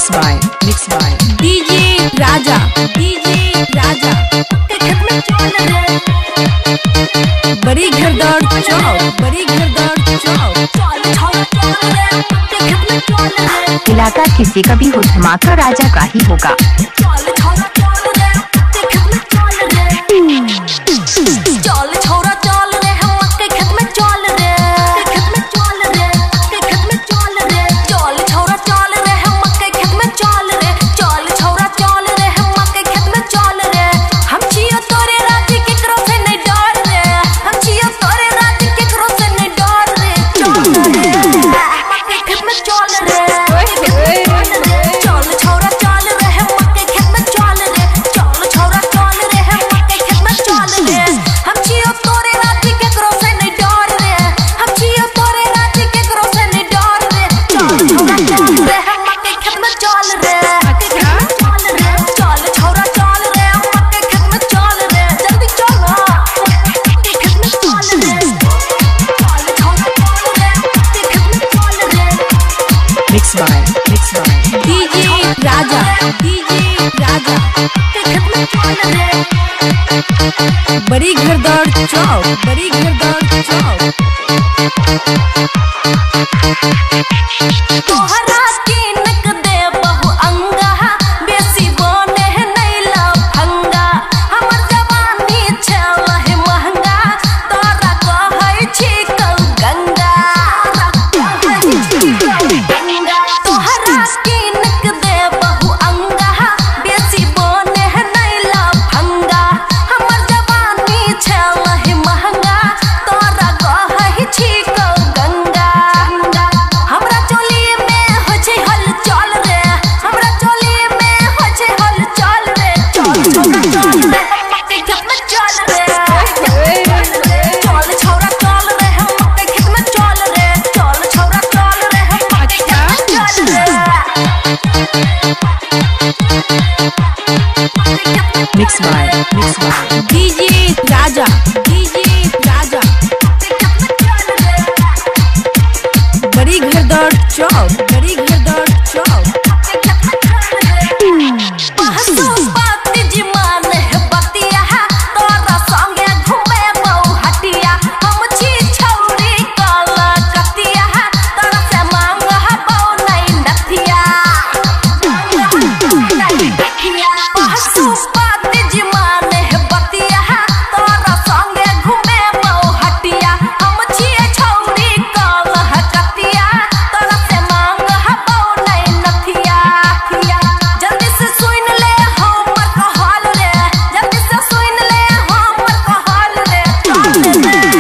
Mixed by DJ Raja के खेत में चल रे बड़ी घरदार चौक चल रे के खेत में चल रे इलाका किसी का भी हो धमाका राजा का ही होगा। चल रे के खेत में चल रे चल छोरा चल रे हम के खेत में चल रे के खेत में चल रे के खेत में चल रे चल छोरा चल रे हम के खेत में चल रे चल छोरा चल रे हम के खेत में चल रे हम छियो तोरे रात के करो से नहीं डर रे हम छियो तोरे रात के करो से नहीं डर रे चल रे के खेत में चल रे चल छोरा चल रे हम के खेत में चल रे चल छोरा चल रे हम के खेत में चल रे हम छियो तोरे रात के करो से नहीं डर रे हम छियो तोरे रात के करो से नहीं डर रे चल छोरा चल रे हम के खेत में चल रे चल छोरा चल रे हम के खेत में चल रे जल्दी चल ना के खेत में चल रे चल छोरा चल रे के खेत में चल रे Mixed by DJ Raja के खेत में चल रे बड़ी घरदार चौक तोहरा किनक दे बहु अंगा बेसी बने नहीं लफंगा हमर जवानी छलह महंगा तोरा कहै छी कौ गंगा तोहरा किनक दे बहु अंगा बेसी बने नहीं लफंगा हमर जवानी छलह महंगा तोरा कहै छी कौ गंगा हमरा चोली में हो छै हलचल रे हमरा चोली में हो छै हलचल रे चल रे के खेत में चल रे चल छोरा चल रे हम के खेत में चल रे चल छोरा चल रे हम के खेत में चल रे Mixed by DJ Raja के खेत में चल रे बड़ी घरदार चौक पहसू बात जिमान है बतिया तोरा संगे घूमे बहु हटिया हम छी छौरी काला कतिया तोरा से मांग बहु नहीं नथिया पहसू बात जिमान है बतिया तोरा संगे घूमे बहु हटिया हम छी छौरी काला कतिया तोरा से मांग बहु नहीं नथिया जल्दी से सुन ले हमर कहल रे जल्दी से सुन ले हमर कहल रे चल रे